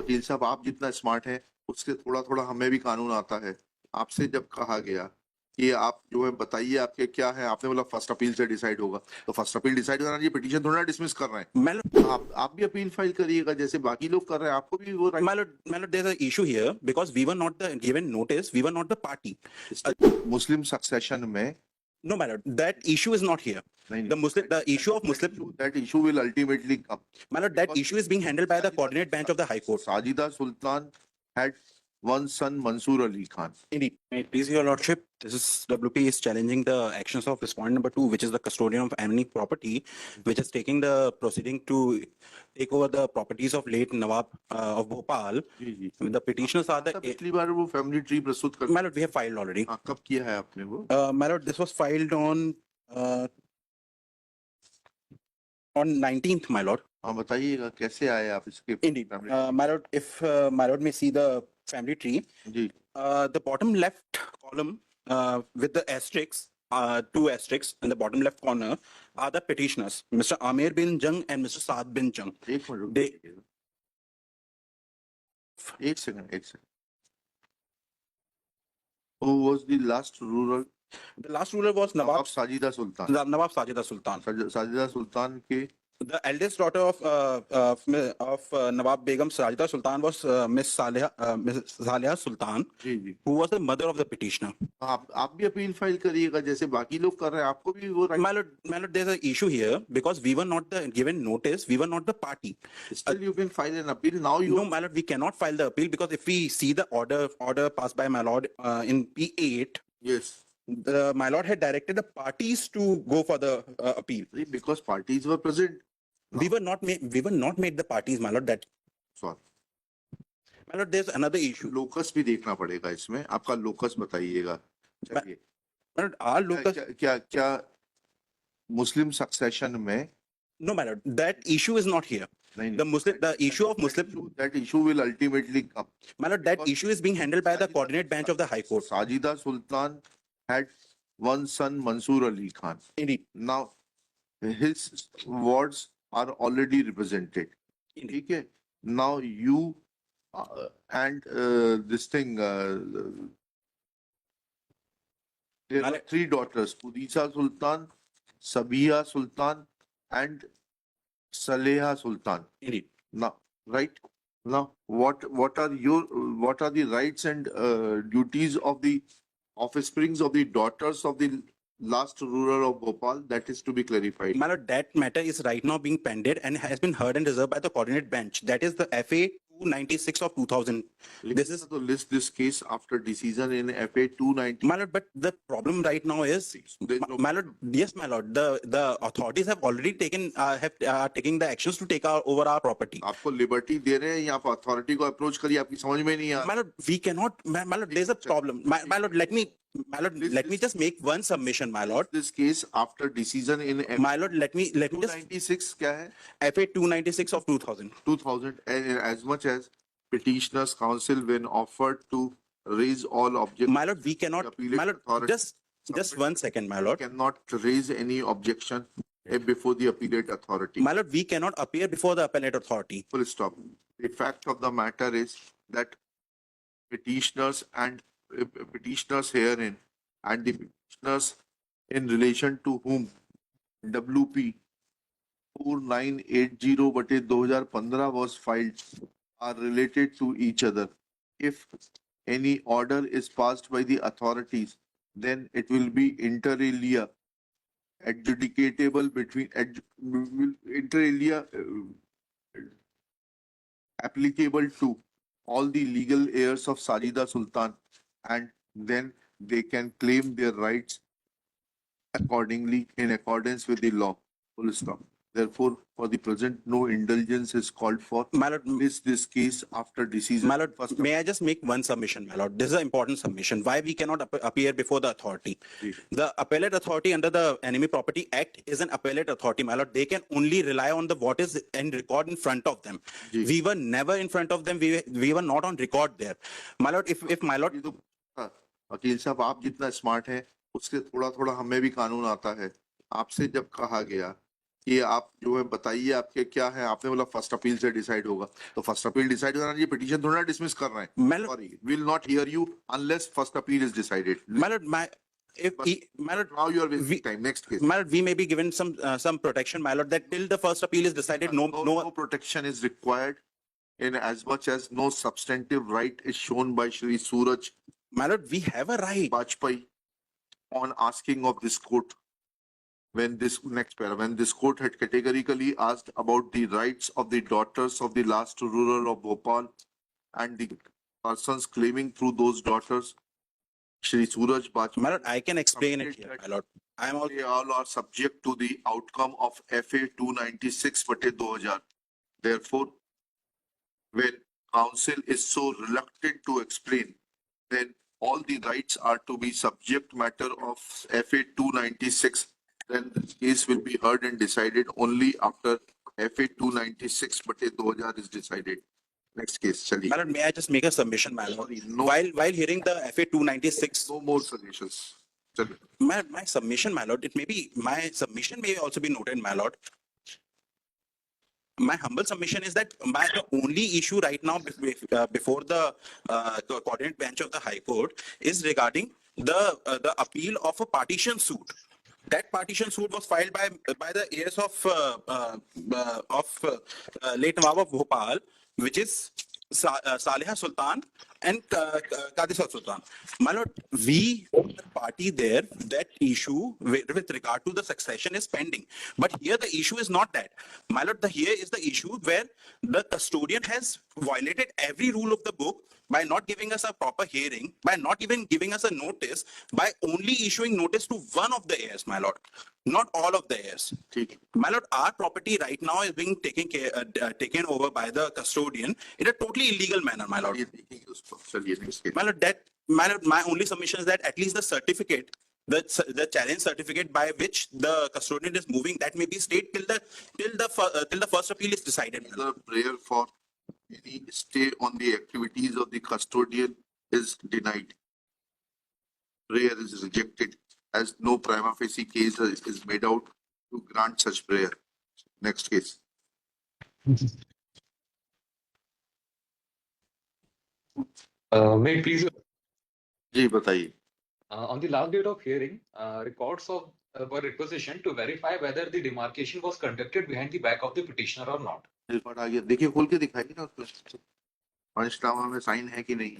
वकील साहब, आप जितना स्मार्ट हैं उससे थोड़ा थोड़ा हमें भी कानून आता है। आपसे जब कहा गया कि आप जो है बताइए आपके क्या है, आपने बोला फर्स्ट अपील से डिसाइड होगा, तो फर्स्ट अपील डिसाइड करना, ये पिटीशन थोड़ा डिसमिस कर रहे हैं। आप भी अपील फाइल करिएगा जैसे बाकी लोग कर रहे हैं, आपको भी वो My lord, there's an issue here because we were not the given notice, we were not the party. Muslim succession में No, my lord, that issue is not here. The issue of Muslim, that issue will ultimately come. my lord, that issue is being handled by the coordinate bench of the High Court. Sajida Sultan had one son, Mansoor Ali Khan. Indeed. May it please your lordship, this is WP is challenging the actions of respondent number 2, which is the custodian of any property, which is taking the proceeding to take over the properties of late Nawab of Bhopal. The petitioners are the. पिछली बार वो family tree प्रस्तुत कर. My lord, we have filed already. कब किया है आपने वो? My lord, this was filed on 19th, my lord. हाँ बताइएगा कैसे आए आप इसके. Indeed. My lord, if my lord may see the family tree, जी. The bottom left column with the asterisks, two asterisks in the bottom left corner are the petitioners, Mr. Amir bin Jung and Mr. Saad bin Jung. एक second. Who was the last ruler? The last ruler was Nawab Sajida Sultan. Nawab Sajida Sultan. Sajida Sultan के. The eldest daughter of Nawab Begum Sajida Sultan was Miss Saliha Sultan, जी. who was the mother of the petitioner. आप भी appeal file करिएगा जैसे बाकी लोग कर रहे हैं, आपको भी वो. My lord, there's an issue here because we were not the given notice, we were not the party. Still you can file an appeal now. No, my lord, we cannot file the appeal because if we see the order passed by my lord in P8. Yes. My lord had directed the parties to go for the appeal. Because parties were present. No. We were not made the parties, my lord. That. Sorry. My lord, there's another issue. Locus भी देखना पड़ेगा इसमें. आपका locus बताइएगा. My lord, our locus. क्या Muslim succession में. No, my lord, that issue is not here. The issue of Muslim. That issue will ultimately come. My lord, that issue is being handled by the coordinate bench of the High Court. Sajida Sultan had one son, Mansoor Ali Khan. Indeed. Now, his wards are already represented. Indeed. Okay. Now you and this thing. There are three daughters: Pudisa Sultan, Sabiha Sultan, and Saleha Sultan. Indeed. Now, right now, what are the rights and duties of the offsprings of the daughters of the last ruler of Bhopal? That is to be clarified. My lord, that matter is right now being pended and has been heard and reserved by the coordinate bench. That is the FA 296 of 2000. This is to list this case after decision in FA 290. My lord, but the problem right now is, my lord, yes, my lord, the authorities have already taken taking the actions to take over our property. आपको liberty दे रहे हैं या आप authority को approach करिए, आपकी समझ में नहीं आ. My lord, we cannot. My lord, there's a problem. My lord, let me just make one submission, my lord. This case after decision in FA. My lord, let me just. 296 क्या है? FA 296 of 2000. 2000, as much as petitioners counsel when offered to raise all objections. My lord, we cannot. My lord, just 1 second, my lord. Cannot raise any objection before the appellate authority. My lord, we cannot appear before the appellate authority. Full stop. The fact of the matter is that petitioners herein and the petitioners in relation to whom WP 4980/2015 was filed are related to each other. If any order is passed by the authorities, then it will be inter alia adjudicatable between inter alia applicable to all the legal heirs of Sajida Sultan, and then they can claim their rights accordingly in accordance with the law. Full stop. Therefore, for the present, no indulgence is called for. My lord, this case after decision. My lord, may I just make one submission, my lord? This is an important submission. Why we cannot appear before the authority? The appellate authority under the Enemy Property Act is an appellate authority, my lord. They can only rely on what is in record in front of them. We were never in front of them. We were not on record there, my lord. If my lord. वकील साहब, आप जितना smart हैं उससे थोड़ा थोड़ा हमें भी कानून आता है. आपसे जब कहा गया कि आप जो है बताइए आपके क्या है, आपने बोला फर्स्ट अपील से डिसाइड होगा, तो फर्स्ट अपील डिसाइड होना, ये पिटीशन थोड़ा डिसमिस कर रहे हैं। My lord, sorry, will not hear you unless first appeal is decided. my lord, my lord, now you are wasting we, time, next case. my lord, we may be given some protection, my lord, that till the first appeal is decided, No protection is required in as much as no substantive right is shown by Shri Suraj my lord, we have a right. Bajpai on asking of this court. When this next para, when this court had categorically asked about the rights of the daughters of the last ruler of Bhopal and the persons claiming through those daughters, Shri Suraj Bajpai. My lord, I can explain it submitted here, that my lord. I am also, They all are subject to the outcome of FA 296/2000. Therefore, when counsel is so reluctant to explain, then all the rights are to be subject matter of FA 296. Then the case will be heard and decided only after FA 296/2000 is decided. Next case, my chaliye. lord, may I just make a submission, my lord? Sorry, no. While hearing the FA 296, No more suggestions. Chaliye. my submission, my lord, my submission may also be noted, my lord. My humble submission is that the only issue right now before the coordinate bench of the High Court is regarding the appeal of a partition suit. That partition suit was filed by the heirs of late Nawab of Bhopal, which is Saliha Sultan and Kadisat Sultan. My lord, we the party there, that issue with regard to the succession is pending. But here the issue is not that. My lord, here is the issue where the custodian has violated every rule of the book by not giving us a proper hearing, by not even giving us a notice, by only issuing notice to one of the heirs, my lord, not all of the heirs. ठीक है. My lord, our property right now is being taken over by the custodian in a totally illegal manner, my lord. ये देखेंगे उसको. चलिए next case. My lord, my only submission is that at least the certificate, the challenge certificate by which the custodian is moving, that may be stayed till the first appeal is decided. my lord. The prayer for any stay on the activities of the custodian is denied. Prayer is rejected as no prima facie case is made out to grant such prayer. Next case. May I please, जी बताइए. on the last date of hearing, records of were requisitioned to verify whether the demarcation was conducted behind the back of the petitioner or not. Record आ गया, देखिए खोल के दिखाइए ना उसको. पंचनामा में साइन है कि नहीं.